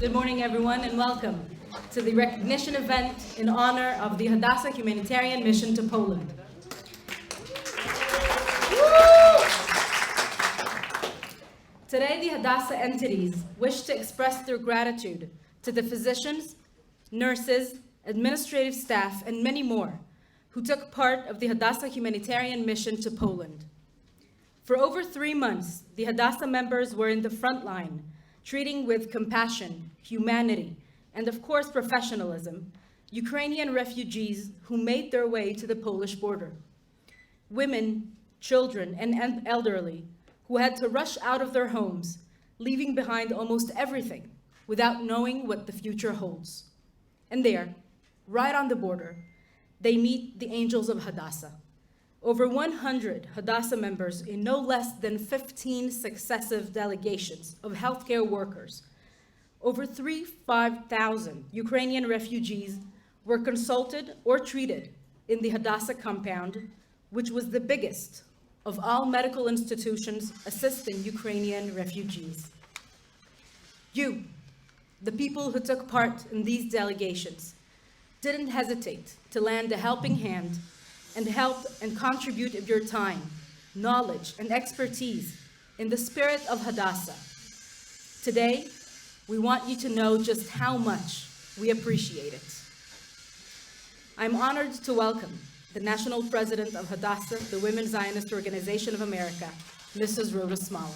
Good morning, everyone, and welcome to the recognition event in honor of the Hadassah Humanitarian Mission to Poland. Today, the Hadassah entities wish to express their gratitude to the physicians, nurses, administrative staff, and many more who took part of the Hadassah Humanitarian Mission to Poland. For over 3 months, the Hadassah members were in the front line, treating with compassion, humanity, and of course professionalism, Ukrainian refugees who made their way to the Polish border. Women, children, and elderly who had to rush out of their homes, leaving behind almost everything without knowing what the future holds. And there, right on the border, they meet the angels of Hadassah. Over 100 Hadassah members in no less than 15 successive delegations of healthcare workers. Over 5,000 Ukrainian refugees were consulted or treated in the Hadassah compound, which was the biggest of all medical institutions assisting Ukrainian refugees. You, the people who took part in these delegations, didn't hesitate to lend a helping hand and help and contribute of your time, knowledge, and expertise in the spirit of Hadassah. Today, we want you to know just how much we appreciate it. I'm honored to welcome the National President of Hadassah, the Women's Zionist Organization of America, Mrs. Rhoda Smala.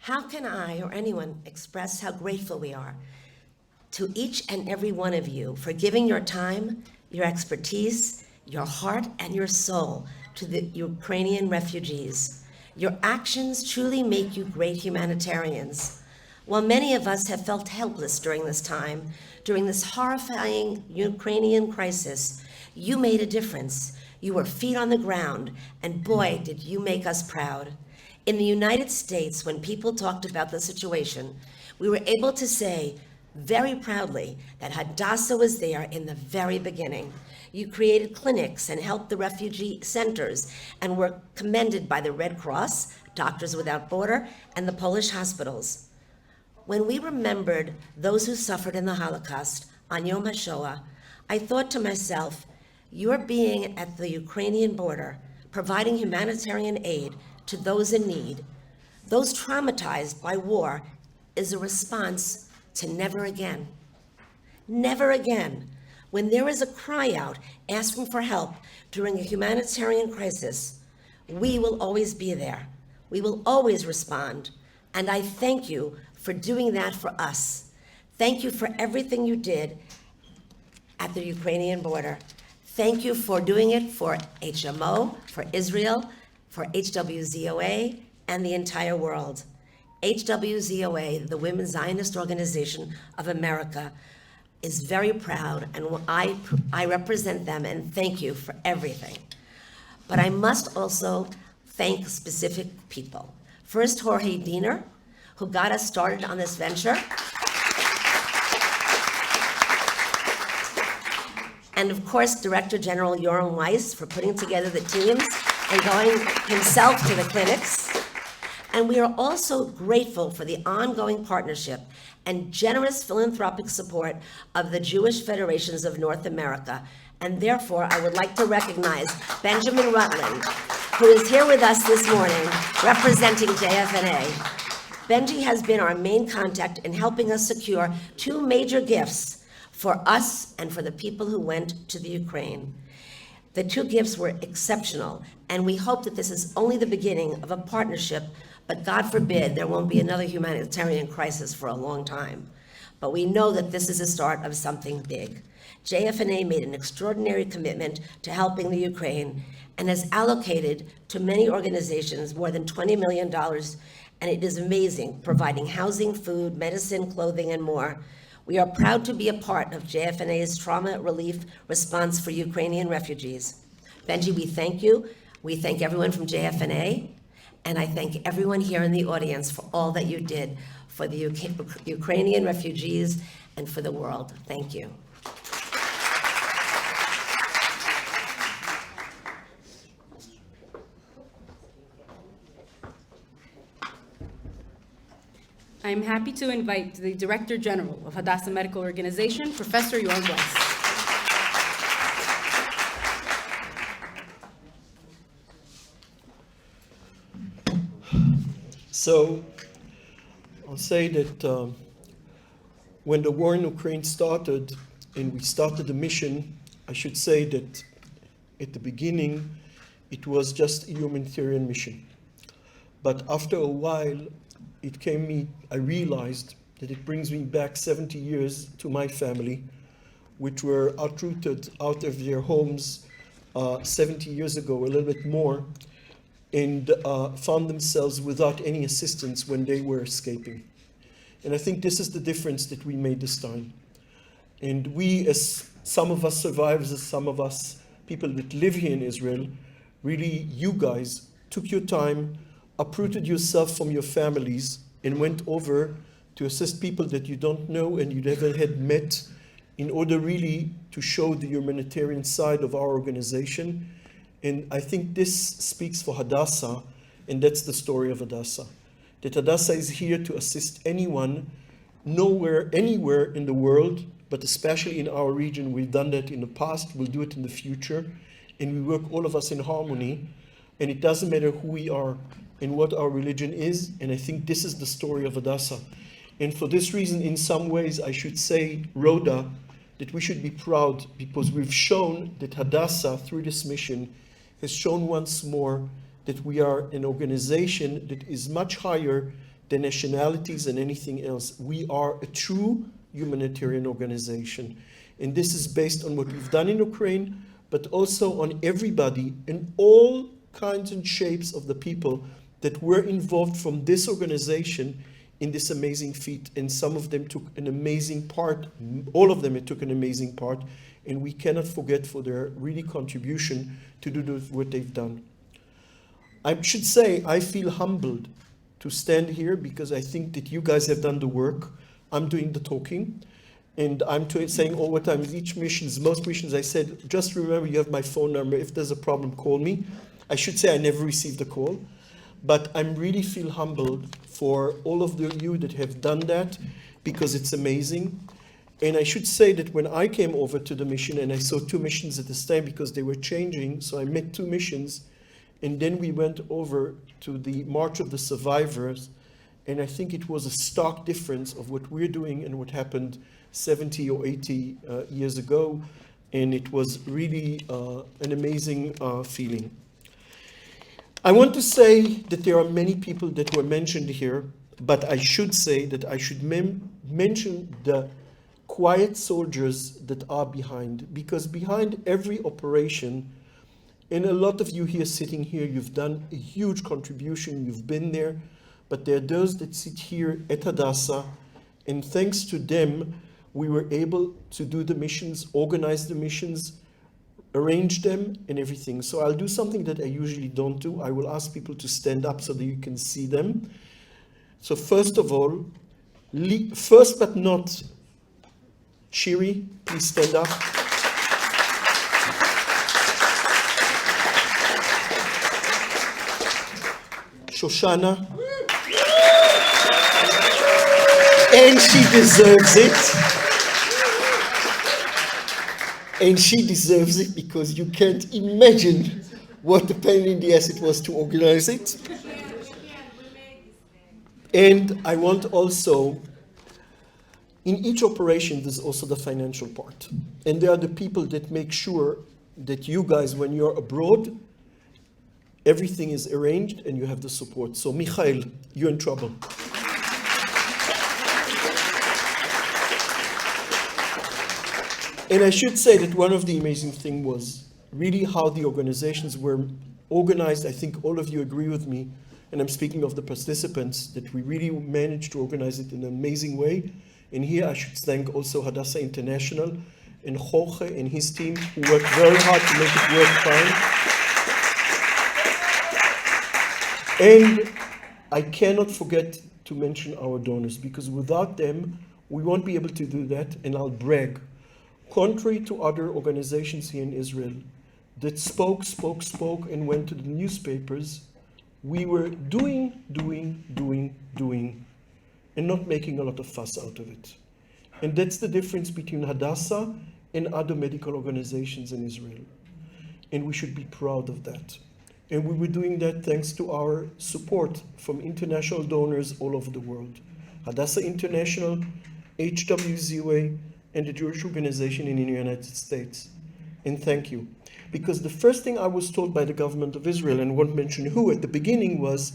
How can I or anyone express how grateful we are to each and every one of you for giving your time, your expertise, your heart, and your soul to the Ukrainian refugees? Your actions truly make you great humanitarians. While many of us have felt helpless during this time, during this horrifying Ukrainian crisis, you made a difference. You were feet on the ground, and boy, did you make us proud. In the United States, when people talked about the situation, we were able to say very proudly that Hadassah was there in the very beginning. You created clinics and helped the refugee centers and were commended by the Red Cross, Doctors Without Borders, and the Polish hospitals. When we remembered those who suffered in the Holocaust on Yom HaShoah, I thought to myself, your being at the Ukrainian border, providing humanitarian aid to those in need, those traumatized by war, is a response to never again. Never again. When there is a cry out asking for help during a humanitarian crisis, we will always be there. We will always respond. And I thank you for doing that for us. Thank you for everything you did at the Ukrainian border. Thank you for doing it for HMO, for Israel, for HWZOA, and the entire world. HWZOA, the Women's Zionist Organization of America, is very proud, and I represent them, and thank you for everything. But I must also thank specific people. First, Jorge Diener, who got us started on this venture. And of course, Director General Yoram Weiss for putting together the teams and going himself to the clinics. And we are also grateful for the ongoing partnership and generous philanthropic support of the Jewish Federations of North America. And therefore, I would like to recognize Benjamin Rutland, who is here with us this morning, representing JFNA. Benji has been our main contact in helping us secure 2 major gifts for us and for the people who went to the Ukraine. The 2 gifts were exceptional, and we hope that this is only the beginning of a partnership, but God forbid there won't be another humanitarian crisis for a long time. But we know that this is the start of something big. JFNA made an extraordinary commitment to helping the Ukraine and has allocated to many organizations more than $20 million, and it is amazing, providing housing, food, medicine, clothing, and more. We are proud to be a part of JFNA's trauma relief response for Ukrainian refugees. Benji, we thank you. We thank everyone from JFNA, and I thank everyone here in the audience for all that you did for the Ukrainian refugees and for the world. Thank you. I am happy to invite the Director General of Hadassah Medical Organization, Professor Yoav Weiss. So I'll say that when the war in Ukraine started and we started the mission, I should say that at the beginning it was just a humanitarian mission. But after a while, I realized that it brings me back 70 years to my family, which were uprooted out of their homes 70 years ago, a little bit more, and found themselves without any assistance when they were escaping. And I think this is the difference that we made this time. And we, as some of us survivors, as some of us people that live here in Israel, really, you guys took your time, uprooted yourself from your families, and went over to assist people that you don't know and you never had met, in order really to show the humanitarian side of our organization. And I think this speaks for Hadassah, and that's the story of Hadassah. That Hadassah is here to assist anyone, anywhere in the world, but especially in our region. We've done that in the past, we'll do it in the future, and we work all of us in harmony, and it doesn't matter who we are and what our religion is, and I think this is the story of Hadassah. And for this reason, in some ways, I should say, Rhoda, that we should be proud, because we've shown that Hadassah, through this mission, has shown once more that we are an organization that is much higher than nationalities and anything else. We are a true humanitarian organization. And this is based on what we've done in Ukraine, but also on everybody in all kinds and shapes of the people that were involved from this organization in this amazing feat. And some of them took an amazing part, all of them took an amazing part, and we cannot forget for their really contribution to do what they've done. I should say I feel humbled to stand here because I think that you guys have done the work. I'm doing the talking, and I'm saying all the time, most missions, I said, just remember you have my phone number. If there's a problem, call me. I should say I never received a call, but I really feel humbled for all of you that have done that, because it's amazing. And I should say that when I came over to the mission, and I saw two missions at this time because they were changing, so I met two missions, and then we went over to the March of the Survivors, and I think it was a stark difference of what we're doing and what happened 70 or 80 years ago, and it was really an amazing feeling. I want to say that there are many people that were mentioned here, but I should say that I should mention the quiet soldiers that are behind, because behind every operation, and a lot of you here sitting here, you've done a huge contribution, you've been there, but there are those that sit here at Hadassah, and thanks to them, we were able to do the missions, organize the missions, arrange them, and everything. So I'll do something that I usually don't do. I will ask people to stand up so that you can see them. So first of all, first but not Shiri, please stand up. Shoshana. And she deserves it. And she deserves it because you can't imagine what a pain in the ass it was to organize it. And I want also, in each operation, there's also the financial part. And there are the people that make sure that you guys, when you're abroad, everything is arranged and you have the support. So Michael, you're in trouble. And I should say that one of the amazing things was really how the organizations were organized. I think all of you agree with me, and I'm speaking of the participants, that we really managed to organize it in an amazing way. And here I should thank also Hadassah International and Jorge and his team, who worked very hard to make it work fine. And I cannot forget to mention our donors, because without them, we won't be able to do that. And I'll brag. Contrary to other organizations here in Israel that spoke, and went to the newspapers, we were doing, and not making a lot of fuss out of it. And that's the difference between Hadassah and other medical organizations in Israel. And we should be proud of that. And we were doing that thanks to our support from international donors all over the world. Hadassah International, HWZOA, and the Jewish Organization in the United States. And thank you. Because the first thing I was told by the government of Israel, and won't mention who at the beginning, was,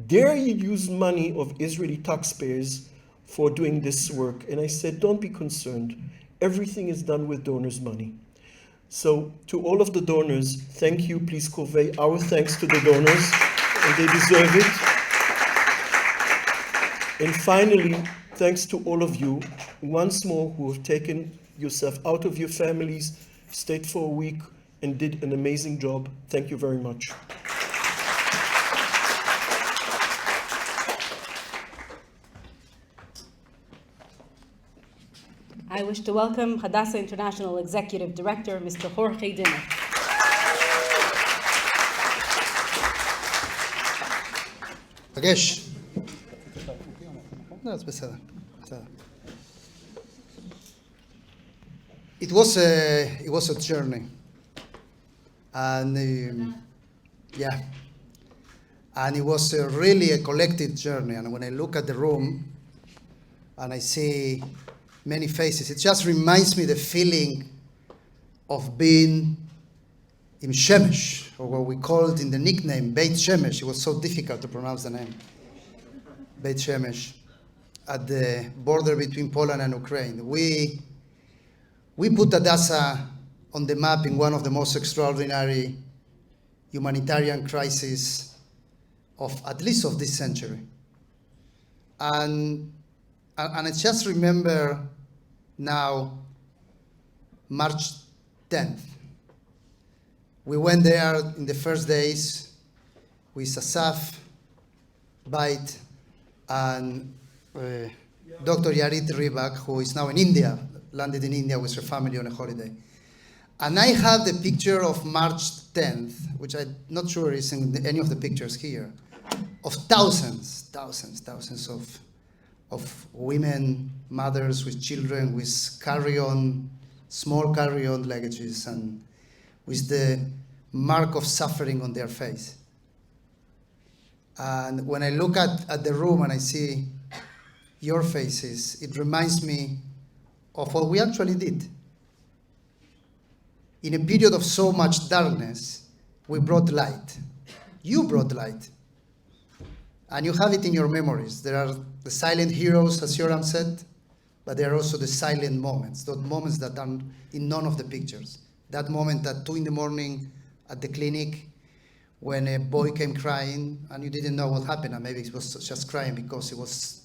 dare you use money of Israeli taxpayers for doing this work? And I said, don't be concerned. Everything is done with donors' money. So to all of the donors, thank you. Please convey our thanks to the donors, and they deserve it. And finally, thanks to all of you, once more, who have taken yourself out of your families, stayed for a week, and did an amazing job. Thank you very much. I wish to welcome Hadassah International Executive Director, Mr. Jorge Dinner. מרגש. No, it's בסדר. בסדר. It was a journey, and yeah, and it was really a collective journey. And when I look at the room, and I see many faces, it just reminds me the feeling of being in Shemesh, or what we called in the nickname Beit Shemesh. It was so difficult to pronounce the name. Beit Shemesh, at the border between Poland and Ukraine. We put Hadassah on the map in one of the most extraordinary humanitarian crises of at least of this century. And I just remember now March 10th. We went there in the first days with Asaf, Bait, and Dr. Yarit Ribak, who is now in India, landed in India with her family on a holiday. And I have the picture of March 10th, which I'm not sure is in any of the pictures here, of thousands of women, mothers with children, with small carry-on luggages, and with the mark of suffering on their face. And when I look at the room and I see your faces, it reminds me of what we actually did. In a period of so much darkness, we brought light. You brought light. And you have it in your memories. There are the silent heroes, as Yoram said, but there are also the silent moments, those moments that are in none of the pictures. That moment at 2 a.m. at the clinic, when a boy came crying and you didn't know what happened, and maybe he was just crying because it was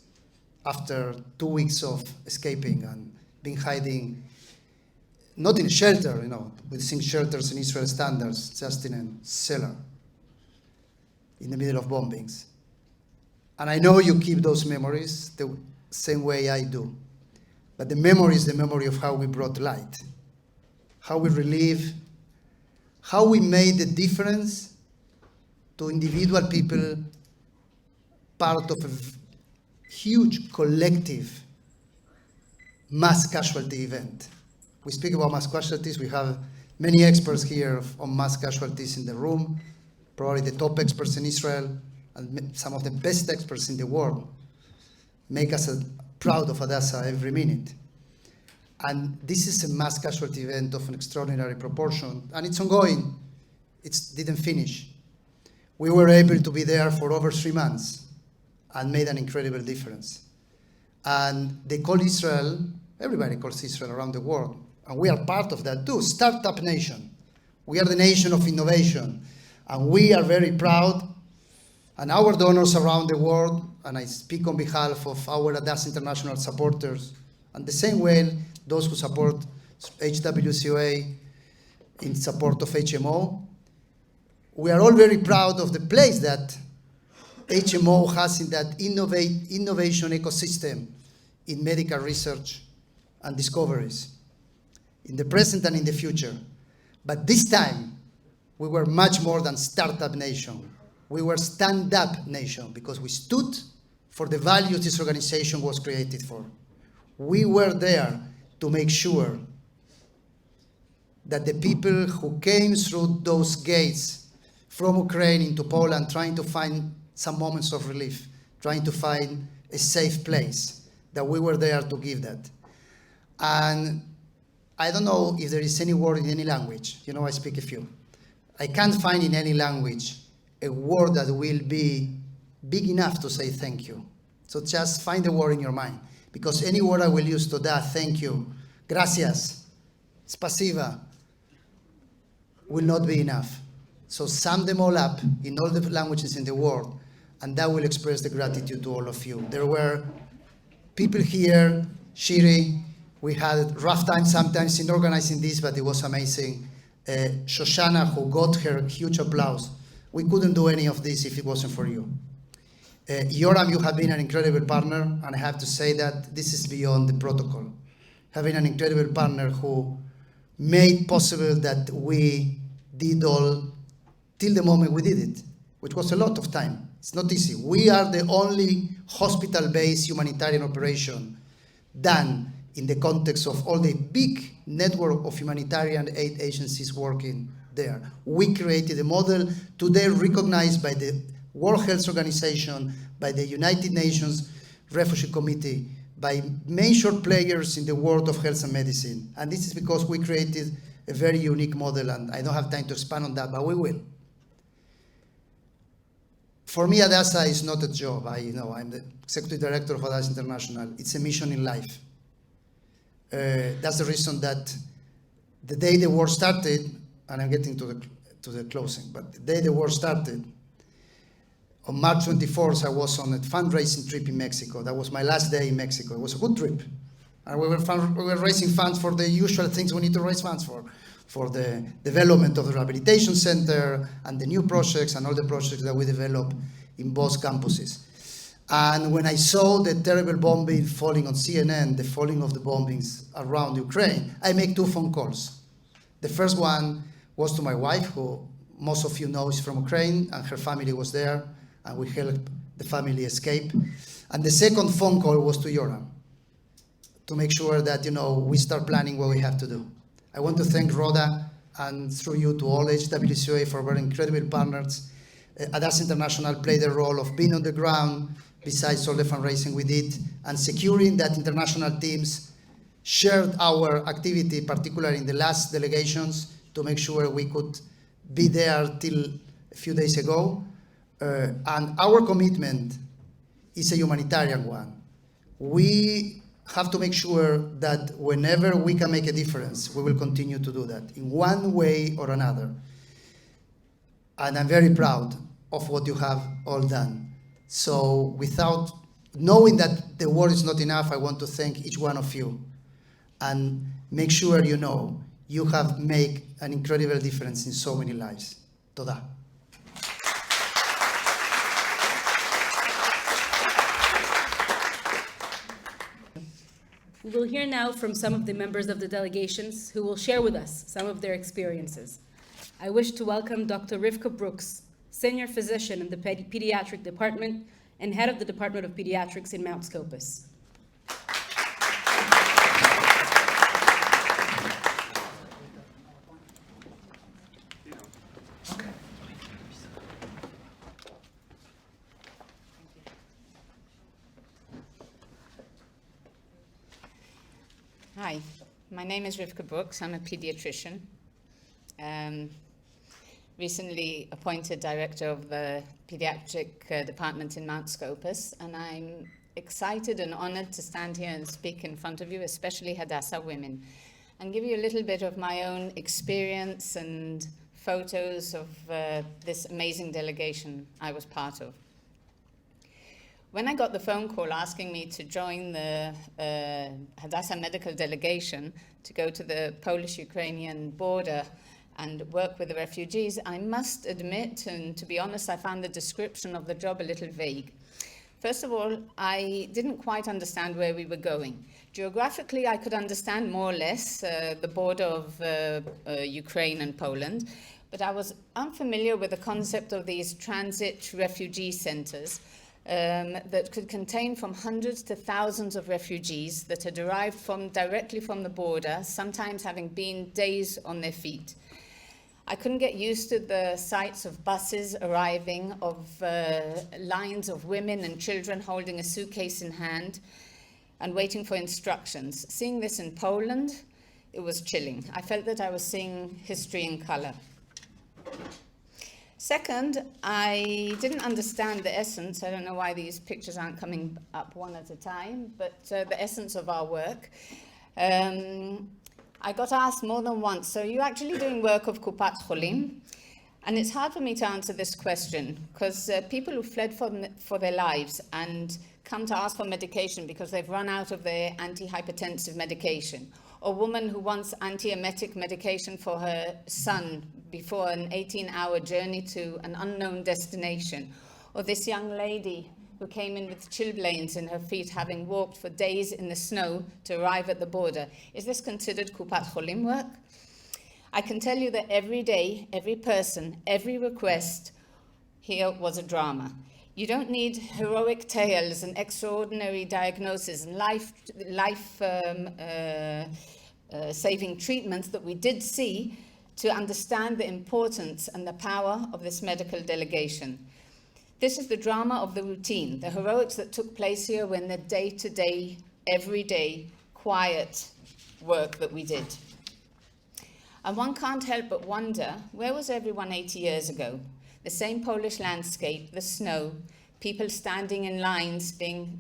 after 2 weeks of escaping and being hiding, not in a shelter, we think shelters in Israel standards, just in a cellar, in the middle of bombings. And I know you keep those memories the same way I do. But the memory is the memory of how we brought light, how we relieve, how we made the difference to individual people, part of a huge collective mass casualty event. We speak about mass casualties. We have many experts here on mass casualties in the room, probably the top experts in Israel, and some of the best experts in the world. Make us proud of Hadassah every minute. And this is a mass casualty event of an extraordinary proportion, and it's ongoing. It didn't finish. We were able to be there for over 3 months and made an incredible difference. And they call Israel, everybody calls Israel around the world, and we are part of that too, startup nation. We are the nation of innovation, and we are very proud. And our donors around the world, and I speak on behalf of our Hadassah International supporters, and the same way those who support HWCOA in support of HMO, we are all very proud of the place that HMO has in that innovation ecosystem in medical research and discoveries, in the present and in the future. But this time, we were much more than startup nation. We were stand-up nation because we stood for the values this organization was created for. We were there to make sure that the people who came through those gates from Ukraine into Poland trying to find some moments of relief, trying to find a safe place, that we were there to give that. And I don't know if there is any word in any language. You know, I speak a few. I can't find in any language a word that will be big enough to say thank you. So just find a word in your mind, because any word I will use to that, thank you, gracias, spasiba, will not be enough. So sum them all up in all the languages in the world, and that will express the gratitude to all of you. There were people here, Shiri, we had rough time sometimes in organizing this, but it was amazing. Shoshana, who got her huge applause. We couldn't do any of this if it wasn't for you. Yoram, you have been an incredible partner, and I have to say that this is beyond the protocol. Having an incredible partner who made possible that we did all till the moment we did it, which was a lot of time. It's not easy. We are the only hospital-based humanitarian operation done in the context of all the big network of humanitarian aid agencies working there. We created a model today recognized by the World Health Organization, by the United Nations Refugee Committee, by major players in the world of health and medicine. And this is because we created a very unique model, and I don't have time to expand on that, but we will. For me, Hadassah is not a job. I'm the executive director of Hadassah International. It's a mission in life. That's the reason that the day the war started, and I'm getting to the closing, but the day the war started, on March 24th, I was on a fundraising trip in Mexico. That was my last day in Mexico. It was a good trip. And we were raising funds for the usual things we need to raise funds for the development of the rehabilitation center and the new projects and all the projects that we develop in both campuses. And when I saw the terrible bombing falling on CNN, the falling of the bombings around Ukraine, I made 2 phone calls. The first one was to my wife, who most of you know is from Ukraine, and her family was there, and we helped the family escape. And the second phone call was to Yoram, to make sure that, we start planning what we have to do. I want to thank Rhoda, and through you to all HWCA for very incredible partners. Hadassah International played the role of being on the ground, besides all the fundraising we did, and securing that international teams shared our activity, particularly in the last delegations, to make sure we could be there till a few days ago. And our commitment is a humanitarian one. We have to make sure that whenever we can make a difference, we will continue to do that in one way or another. And I'm very proud of what you have all done. So without knowing that the word is not enough, I want to thank each one of you and make sure you have made an incredible difference in so many lives. Toda. We will hear now from some of the members of the delegations who will share with us some of their experiences. I wish to welcome Dr. Rivka Brooks, Senior Physician in the Pediatric Department and Head of the Department of Pediatrics in Mount Scopus. Hi, my name is Rivka Brooks. I'm a pediatrician. Recently appointed director of the pediatric department in Mount Scopus, and I'm excited and honored to stand here and speak in front of you, especially Hadassah women, and give you a little bit of my own experience and photos of this amazing delegation I was part of. When I got the phone call asking me to join the Hadassah Medical Delegation to go to the Polish-Ukrainian border and work with the refugees, I must admit, and to be honest, I found the description of the job a little vague. First of all, I didn't quite understand where we were going. Geographically, I could understand more or less the border of Ukraine and Poland, but I was unfamiliar with the concept of these transit refugee centers that could contain from hundreds to thousands of refugees that had arrived directly from the border, sometimes having been days on their feet. I couldn't get used to the sights of buses arriving, of lines of women and children holding a suitcase in hand and waiting for instructions. Seeing this in Poland, it was chilling. I felt that I was seeing history in color. Second, I didn't understand the essence. I don't know why these pictures aren't coming up one at a time, but the essence of our work. I got asked more than once, so you're actually doing work of Kupat Cholim? And it's hard for me to answer this question, because people who fled for their lives and come to ask for medication because they've run out of their antihypertensive medication, or a woman who wants antiemetic medication for her son before an 18-hour journey to an unknown destination, or this young lady who came in with chilblains in her feet, having walked for days in the snow to arrive at the border. Is this considered Kupat Cholim work? I can tell you that every day, every person, every request here was a drama. You don't need heroic tales and extraordinary diagnoses and life-saving treatments that we did see to understand the importance and the power of this medical delegation. This is the drama of the routine, the heroics that took place here when the day-to-day, everyday, quiet work that we did. And one can't help but wonder, where was everyone 80 years ago? The same Polish landscape, the snow, people standing in lines being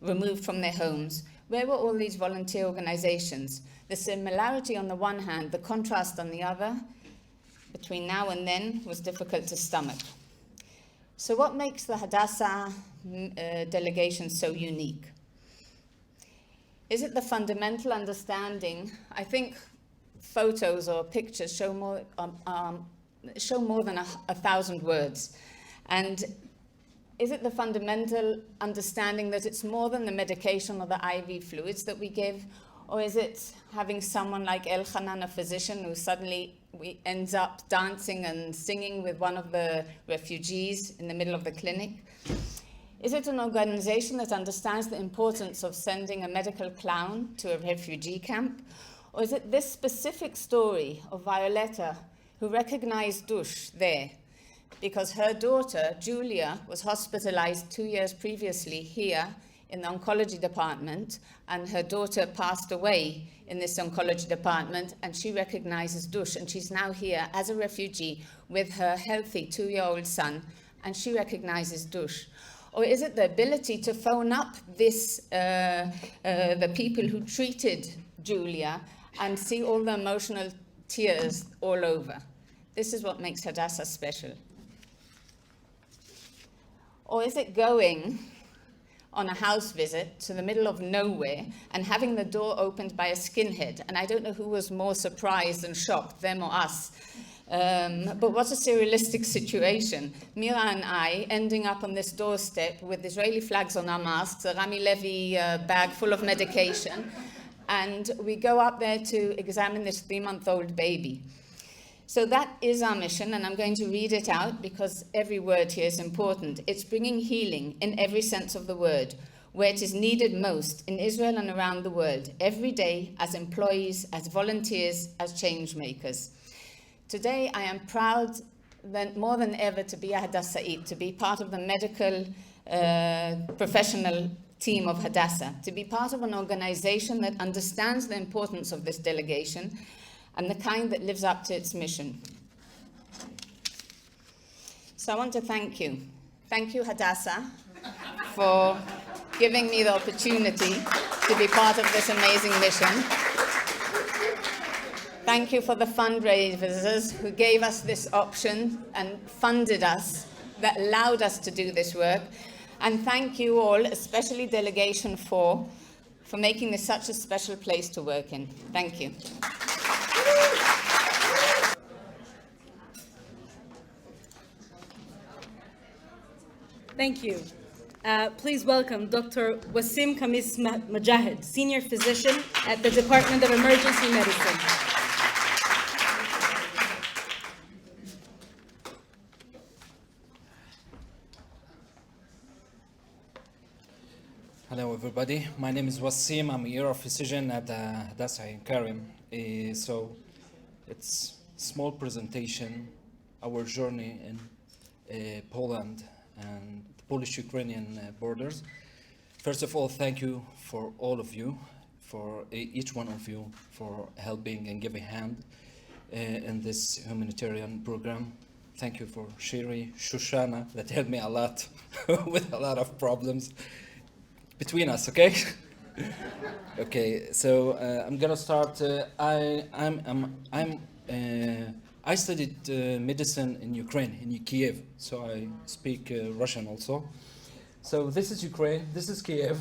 removed from their homes. Where were all these volunteer organizations? The similarity on the one hand, the contrast on the other, between now and then, was difficult to stomach. So what makes the Hadassah delegation so unique? Is it the fundamental understanding? I think photos or pictures show more than 1,000 words. And is it the fundamental understanding that it's more than the medication or the IV fluids that we give? Or is it having someone like Elchanan, a physician, who suddenly ends up dancing and singing with one of the refugees in the middle of the clinic? Is it an organization that understands the importance of sending a medical clown to a refugee camp? Or is it this specific story of Violetta, who recognized Dush there because her daughter, Julia, was hospitalized 2 years previously here in the oncology department, and her daughter passed away in this oncology department, and she recognizes Dush, and she's now here as a refugee with her healthy 2-year-old son, and she recognizes Dush? Or is it the ability to phone up the people who treated Julia and see all the emotional tears all over? This is what makes Hadassah special. Or is it going on a house visit to the middle of nowhere and having the door opened by a skinhead? And I don't know who was more surprised and shocked, them or us. But what a surrealistic situation. Mira and I ending up on this doorstep with Israeli flags on our masks, a Rami Levy bag full of medication, and we go up there to examine this 3-month-old baby. So that is our mission, and I'm going to read it out because every word here is important. It's bringing healing in every sense of the word, where it is needed most in Israel and around the world, every day, as employees, as volunteers, as change makers. Today, I am proud more than ever to be a Hadassahite, to be part of the medical professional team of Hadassah, to be part of an organization that understands the importance of this delegation and the kind that lives up to its mission. So I want to thank you. Thank you, Hadassah, for giving me the opportunity to be part of this amazing mission. Thank you for the fundraisers who gave us this option and funded us, that allowed us to do this work. And thank you all, especially Delegation 4, for making this such a special place to work in. Thank you. Thank you. Please welcome Dr. Wasim Khamis Mujahid, Senior Physician at the Department of Emergency Medicine. Hello, everybody. My name is Wasim. I'm a neurophysician at Hadassah International. So it's a small presentation, our journey in Poland and the Polish-Ukrainian borders. First of all, thank you for all of you, for each one of you, for helping and giving a hand in this humanitarian program. Thank you for Shiri, Shoshana, that helped me a lot with a lot of problems between us, okay? Okay, so I'm gonna start. I studied medicine in Ukraine, in Kiev, so I speak Russian also. So this is Ukraine, this is Kiev.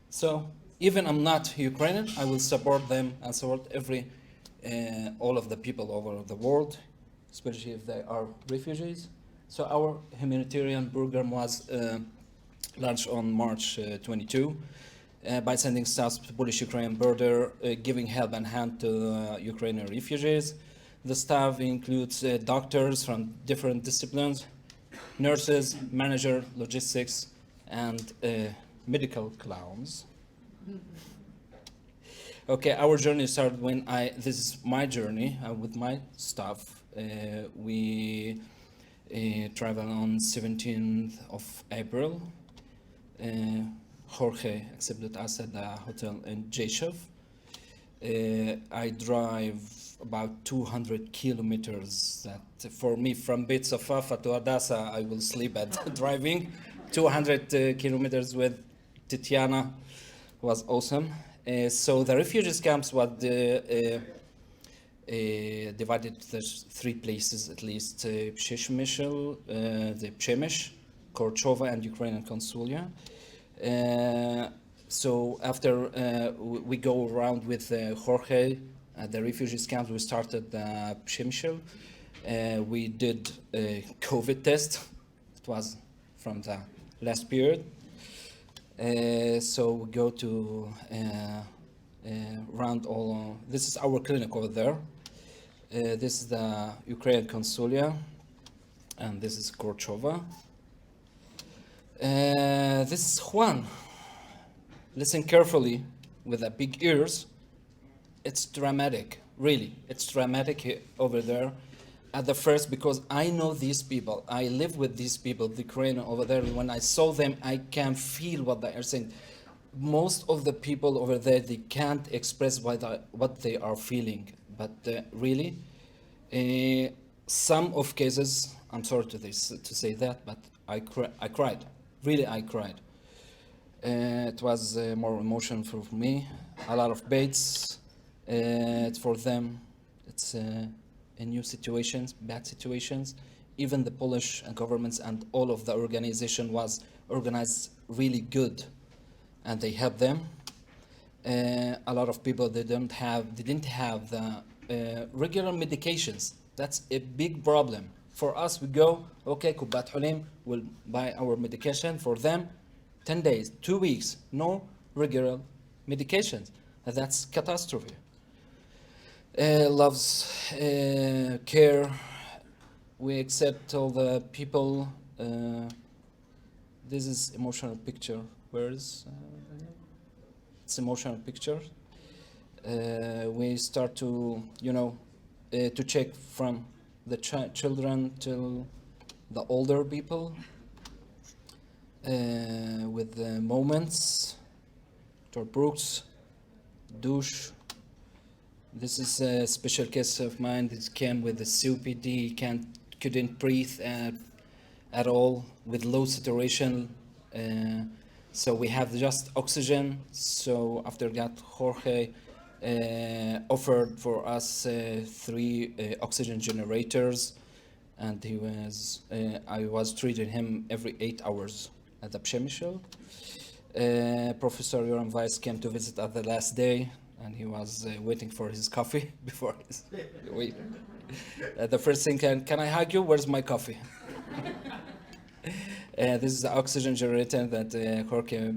So even I'm not Ukrainian, I will support them and support all of the people over the world, especially if they are refugees. So our humanitarian program was launched on March 22 by sending staff to the Polish-Ukrainian border, giving help and hand to Ukrainian refugees. The staff includes doctors from different disciplines, nurses, manager, logistics, and medical clowns. Okay, our journey started when this is my journey with my staff. We traveled on 17th of April. Jorge accepted us at the hotel in Jeshov. I drive about 200 kilometers. That for me, from Beit Safafa to Hadassah, I will sleep at driving. 200 kilometers with Tatiana was awesome. So the refugees camps was divided to three places at least: Przemyśl, the Przemyśl, Korchova, and Ukrainian Consulia. So after we go around with Jorge at the refugees camp, we started Przemyśl. We did a COVID test. It was from the last period. So we go to round all. This is our clinic over there. This is the Ukrainian Consulia, and this is Korchova. This is Juan. Listen carefully with the big ears. It's dramatic, really. It's dramatic over there at the first, because I know these people. I live with these people, the Ukrainian over there. When I saw them, I can feel what they are saying. Most of the people over there, they can't express what they are feeling. But really, some of cases, I'm sorry to say that, but I cried. Really, I cried. It was more emotional for me. A lot of baits for them. It's in new situations, bad situations. Even the Polish governments and all of the organization was organized really good, and they helped them. A lot of people didn't have the regular medications. That's a big problem. For us, we go, okay, Kubat Hulim will buy our medication. For them, 10 days, 2 weeks, no regular medications. That's catastrophe. Loves, care. We accept all the people. This is emotional picture. Where is? It's emotional picture. We start to, to check from the children till the older people with the moments. Dr. Brooks, douche. This is a special case of mine. This came with the COPD, couldn't breathe at all, with low saturation. So we have just oxygen. So after that, Jorge offered for us 3 oxygen generators, and I was treating him every 8 hours at the Przemyśl. Professor Yoram Weiss came to visit at the last day, and he was waiting for his coffee before his wait. The first thing, can I hug you? Where's my coffee? This is the oxygen generator that Jorge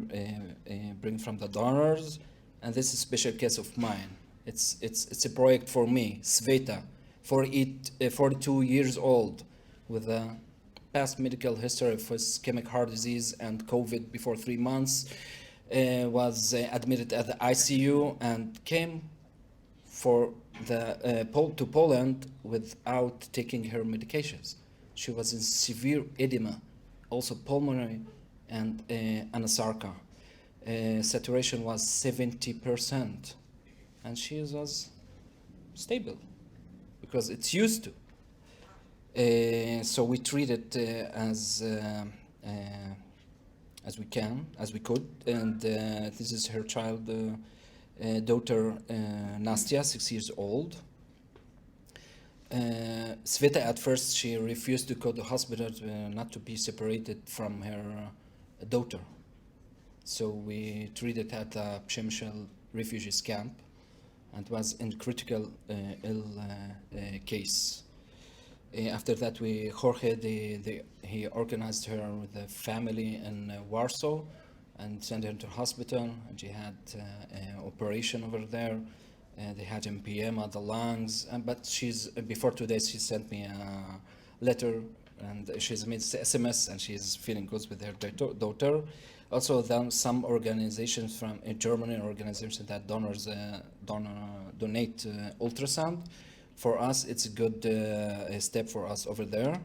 bring from the donors, and this is a special case of mine. It's a project for me, Sveta, 42 years old, with a past medical history of ischemic heart disease and COVID before 3 months, was admitted at the ICU and came for to Poland without taking her medications. She was in severe edema, also pulmonary and anasarca. Saturation was 70%, and she was stable because it's used to. So we treat it as we could, and this is her child, daughter Nastya, 6 years old. Sveta, at first, she refused to go to hospital not to be separated from her daughter. So we treated at a Przemysl refugees camp, and was in critical ill case. After that, Jorge, he organized her with a family in Warsaw and sent her to hospital, and she had an operation over there. They had emphysema, the lungs, but before 2 days, she sent me a letter, and she's made SMS, and she's feeling good with her daughter. Also, some organizations from Germany, organizations that donate ultrasound. For us, it's a good step for us over there.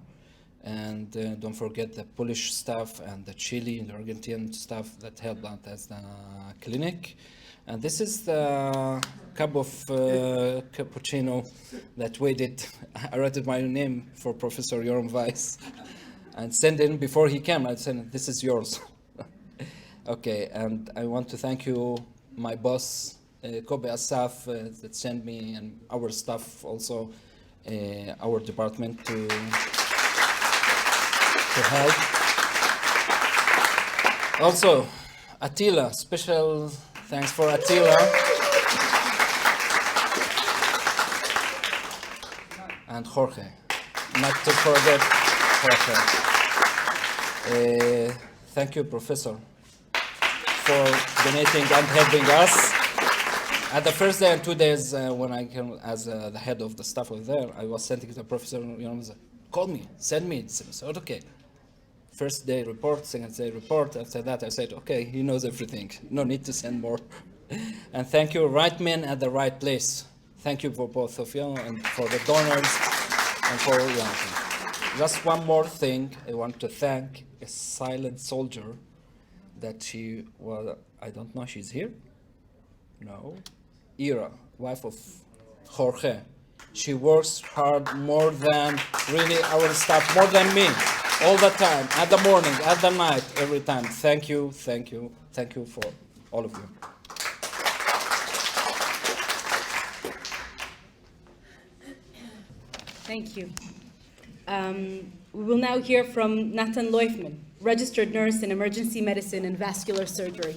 And don't forget the Polish staff and the Chile and the Argentine staff that helped out as the clinic. And this is the cup of cappuccino that waited. I wrote my name for Professor Joram Weiss and sent in before he came. I said, this is yours. Okay, and I want to thank you, my boss, Kobe Asaf, that sent me, and our staff also, our department to help. Also, Attila, special thanks for Attila. And Jorge, not to forget Jorge. Thank you, Professor, for donating and helping us. At the first day and 2 days when I came as the head of the staff over there, I was sending to the professor, call me, send me. I said, okay. First day report, second day report. After that, I said, okay, he knows everything. No need to send more. And thank you, right man at the right place. Thank you for both of you and for the donors and for everything. Just one more thing, I want to thank a silent soldier that she was, I don't know, she's here? No. Ira, wife of Jorge. She works hard more than really our staff, more than me, all the time, at the morning, at the night, every time. Thank you, thank you, thank you for all of you. Thank you. We will now hear from Nathan Leufman, registered nurse in emergency medicine and vascular surgery.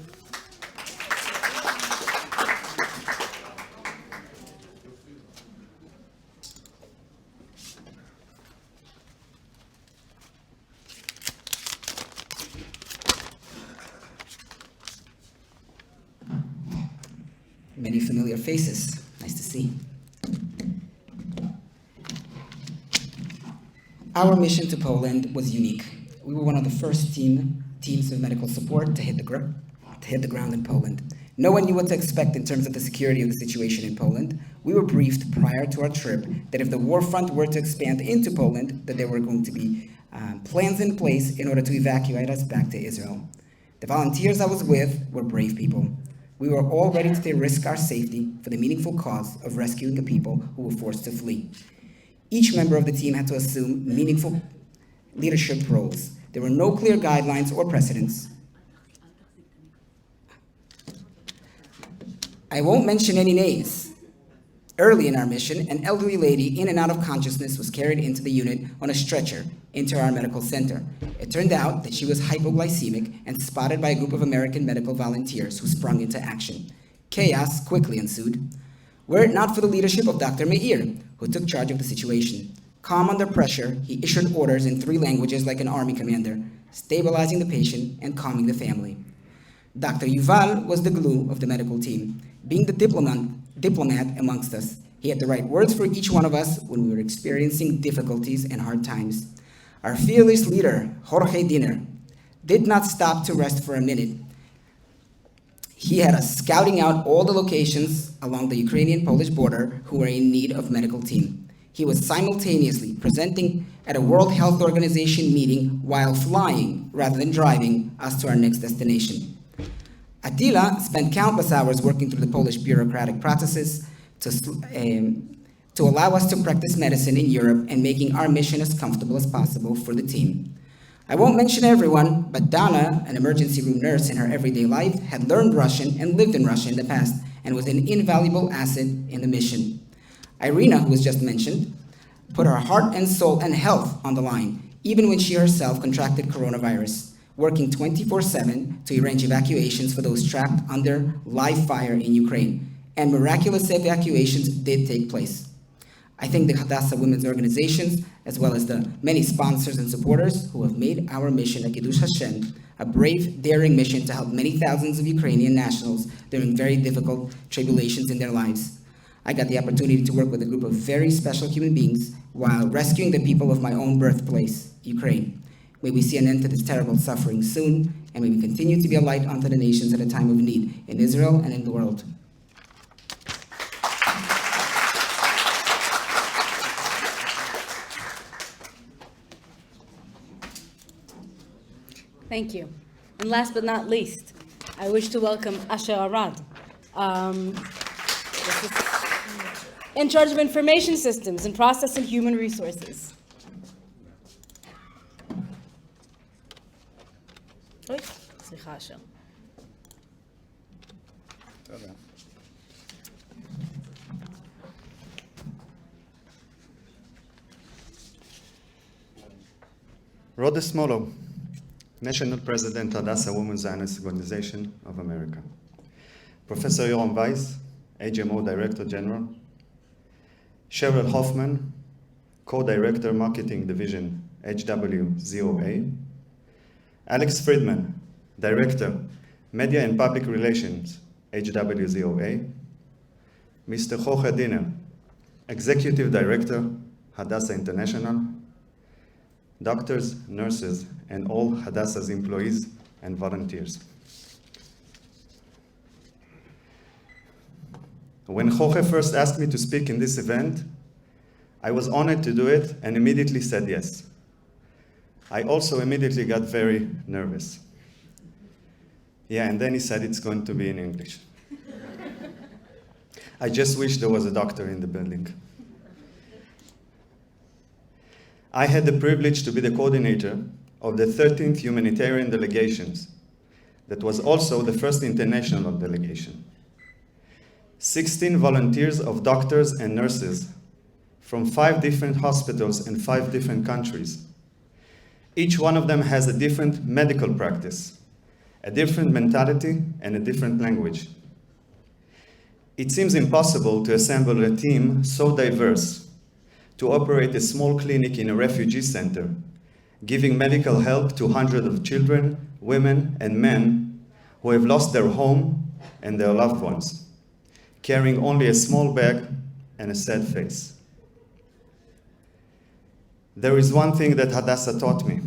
Many familiar faces. Nice to see. Our mission to Poland was unique. We were one of the first teams of medical support to hit the ground in Poland. No one knew what to expect in terms of the security of the situation in Poland. We were briefed prior to our trip that if the war front were to expand into Poland, that there were going to be plans in place in order to evacuate us back to Israel. The volunteers I was with were brave people. We were all ready to risk our safety for the meaningful cause of rescuing the people who were forced to flee. Each member of the team had to assume meaningful leadership roles. There were no clear guidelines or precedents. I won't mention any names. Early in our mission, an elderly lady in and out of consciousness was carried into the unit on a stretcher into our medical center. It turned out that she was hypoglycemic and spotted by a group of American medical volunteers who sprung into action. Chaos quickly ensued. Were it not for the leadership of Dr. Meir, who took charge of the situation. Calm under pressure, he issued orders in 3 languages like an army commander, stabilizing the patient and calming the family. Dr. Yuval was the glue of the medical team, being the diplomat amongst us. He had the right words for each one of us when we were experiencing difficulties and hard times. Our fearless leader, Jorge Diner, did not stop to rest for a minute. He had us scouting out all the locations along the Ukrainian-Polish border who were in need of medical team. He was simultaneously presenting at a World Health Organization meeting while flying, rather than driving, us to our next destination. Attila spent countless hours working through the Polish bureaucratic processes to allow us to practice medicine in Europe and making our mission as comfortable as possible for the team. I won't mention everyone, but Dana, an emergency room nurse in her everyday life, had learned Russian and lived in Russia in the past and was an invaluable asset in the mission. Irina, who was just mentioned, put her heart and soul and health on the line, even when she herself contracted coronavirus, working 24/7 to arrange evacuations for those trapped under live fire in Ukraine. And miraculous evacuations did take place. I thank the Hadassah Women's Organizations, as well as the many sponsors and supporters who have made our mission at Kiddush Hashem a brave, daring mission to help many thousands of Ukrainian nationals during very difficult tribulations in their lives. I got the opportunity to work with a group of very special human beings while rescuing the people of my own birthplace, Ukraine. May we see an end to this terrible suffering soon, and may we continue to be a light unto the nations at a time of need in Israel and in the world. Thank you. And last but not least, I wish to welcome Asher Arad, in charge of information systems and processing human resources. Oi, סליחה, Asher. Rhoda Smolo, National President, Hadassah Zionist Organization of America. Professor Yoram Weiss, HMO Director General. Cheryl Hoffman, Co-Director Marketing Division, HWZOA. Alex Friedman, Director, Media and Public Relations, HWZOA. Mr. Jorge Diner, Executive Director, Hadassah International. Doctors, nurses, and all Hadassah's employees and volunteers. When Jorge first asked me to speak in this event, I was honored to do it and immediately said yes. I also immediately got very nervous. Yeah, and then he said it's going to be in English. I just wish there was a doctor in the building. I had the privilege to be the coordinator of the 13th Humanitarian Delegations. That was also the first international delegation. 16 volunteers of doctors and nurses from 5 different hospitals in 5 different countries. Each one of them has a different medical practice, a different mentality, and a different language. It seems impossible to assemble a team so diverse to operate a small clinic in a refugee center, giving medical help to hundreds of children, women, and men who have lost their home and their loved ones, carrying only a small bag and a sad face. There is one thing that Hadassah taught me: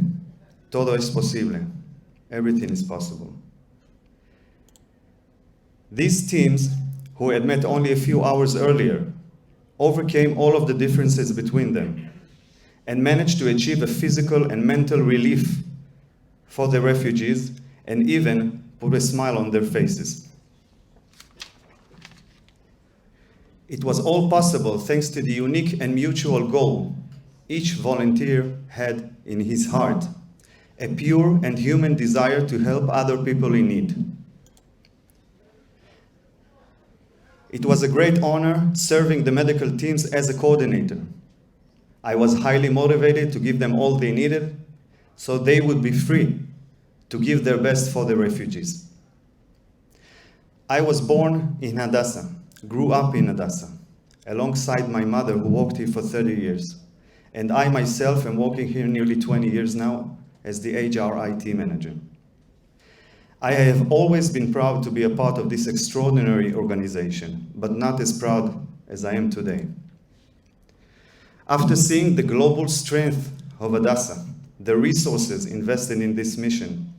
todo es posible. Everything is possible. These teams, who had met only a few hours earlier, overcame all of the differences between them and managed to achieve a physical and mental relief for the refugees and even put a smile on their faces. It was all possible thanks to the unique and mutual goal each volunteer had in his heart, a pure and human desire to help other people in need. It was a great honor serving the medical teams as a coordinator. I was highly motivated to give them all they needed so they would be free to give their best for the refugees. I was born in Hadassah, grew up in Hadassah, alongside my mother who worked here for 30 years, And I myself am working here nearly 20 years now as the HR IT manager. I have always been proud to be a part of this extraordinary organization, but not as proud as I am today. After seeing the global strength of Hadassah, the resources invested in this mission,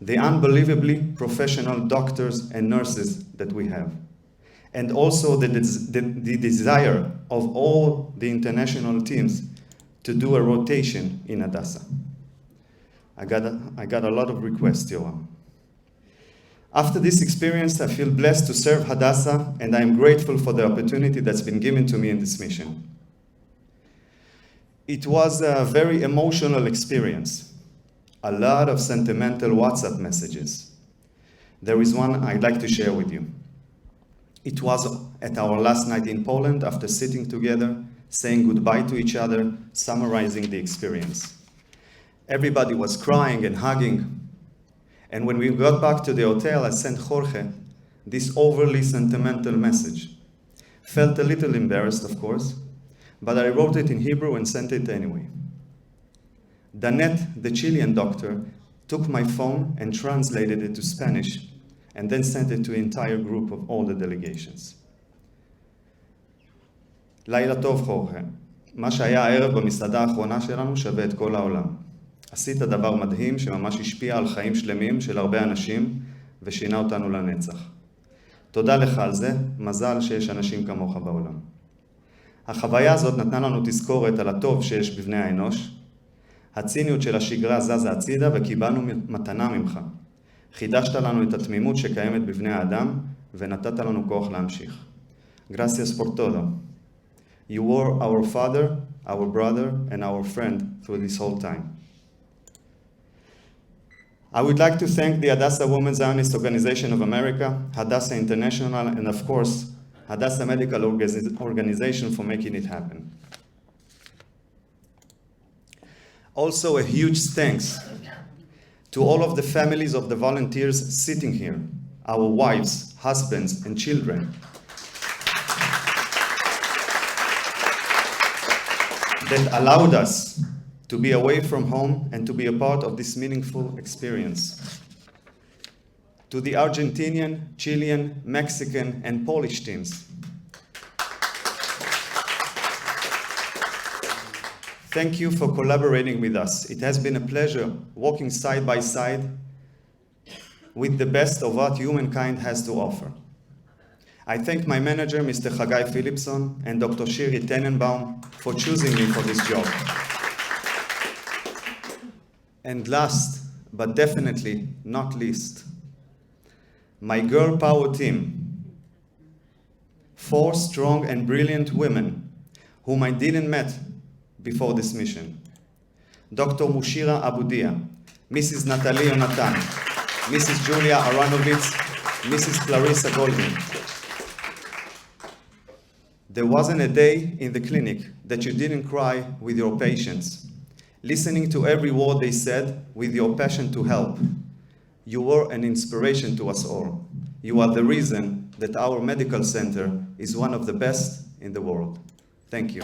the unbelievably professional doctors and nurses that we have, and also the desire of all the international teams to do a rotation in Hadassah. I got a lot of requests, Yoram. After this experience, I feel blessed to serve Hadassah, and I am grateful for the opportunity that's been given to me in this mission. It was a very emotional experience. A lot of sentimental WhatsApp messages. There is one I'd like to share with you. It was at our last night in Poland after sitting together, saying goodbye to each other, summarizing the experience. Everybody was crying and hugging. And when we got back to the hotel, I sent Jorge this overly sentimental message. Felt a little embarrassed, of course, but I wrote it in Hebrew and sent it anyway. Danette, the Chilean doctor, took my phone and translated it to Spanish, and then sent it to the entire group of all the delegations. לילה טוב, חורכה. מה שהיה הערב במסעדה האחרונה שלנו שווה את כל העולם. עשית דבר מדהים שממש השפיע על חיים שלמים של הרבה אנשים ושינה אותנו לנצח. תודה לך על זה, מזל שיש אנשים כמוך בעולם. החוויה הזאת נתנה לנו תזכורת על הטוב שיש בבני האנוש. הציניות של השגרה זזה הצידה וקיבלנו מתנה ממך. חידשת לנו את התמימות שקיימת בבני האדם ונתת לנו כוח להמשיך. Gracias por todo. You were our father, our brother, and our friend through this whole time. I would like to thank the Hadassah Women's Zionist Organization of America, Hadassah International, and of course, Hadassah Medical Organization for making it happen. Also, a huge thanks to all of the families of the volunteers sitting here, our wives, husbands, and children, that allowed us to be away from home and to be a part of this meaningful experience. To the Argentinian, Chilean, Mexican, and Polish teams, thank you for collaborating with us. It has been a pleasure walking side by side with the best of what humankind has to offer. I thank my manager, Mr. Chagai Philipson, and Dr. Shiri Tenenbaum for choosing me for this job. And last, but definitely not least, my girl power team, 4 strong and brilliant women whom I didn't met before this mission. Dr. Mushira Abudia, Mrs. Natalie Yonatan, Mrs. Julia Aranovitz, Mrs. Clarissa Goldman. There wasn't a day in the clinic that you didn't cry with your patients, listening to every word they said with your passion to help. You were an inspiration to us all. You are the reason that our medical center is one of the best in the world. Thank you.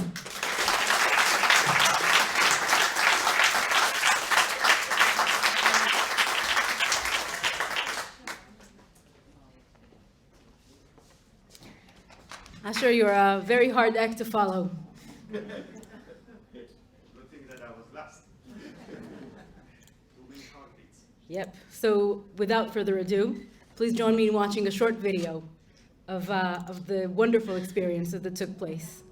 Asher, you're a very hard act to follow. Good thing that I was last. Yep. So without further ado, please join me in watching a short video of the wonderful experiences that took place.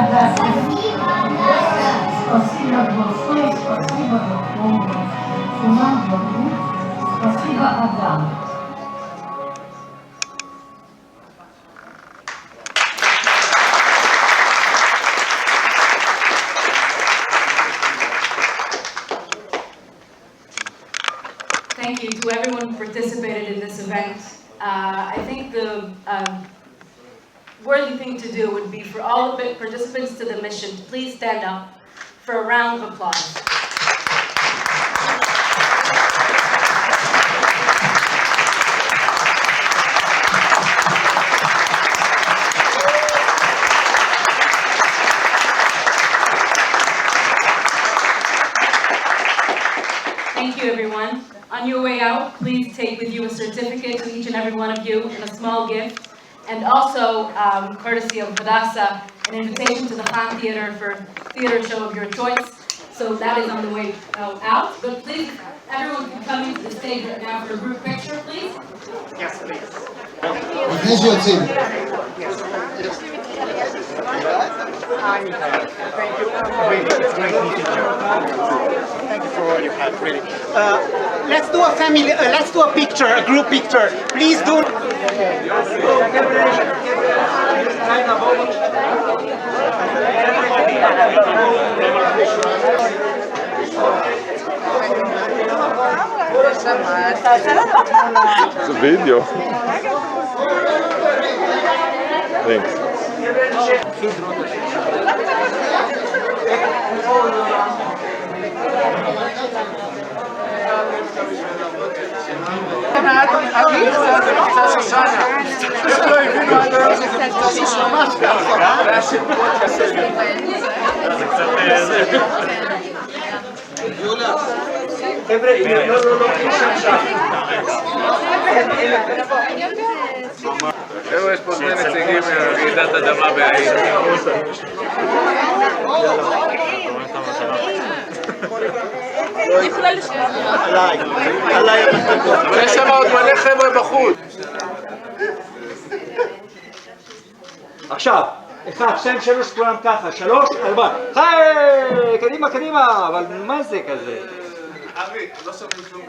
Спасибо большое, спасибо доктору Фунанджелу, спасибо Адаму. Thank you to everyone who participated in this event. I think the worthy thing to do would be for all the participants to the mission to please stand up for a round of applause. Thank you, everyone. On your way out, please take with you a certificate to each and every one of you and a small gift. And also, courtesy of Hadassah, an invitation to the Khan Theater for theater show of your choice. So that is on the way out. But please, everyone can come into the stage right now for a group picture, please. Yes, please. Where's your team? Hi, Michael. Thank you. Really, it's great meeting you. Thank you for all you have, really. Let's do a family, let's do a picture, a group picture. Please do. It's a video. Thanks. יש פה שני נציגים מרעידת אדמה בעיר. יש שם עוד מלא חבר'ה בחוץ. עכשיו, 1, 2, 3, כולם ככה, 3, 4, היי, קדימה, קדימה, אבל מה זה כזה? אבי, לא שומעים כלום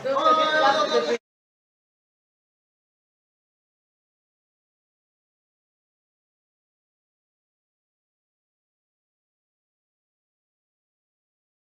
בסביב.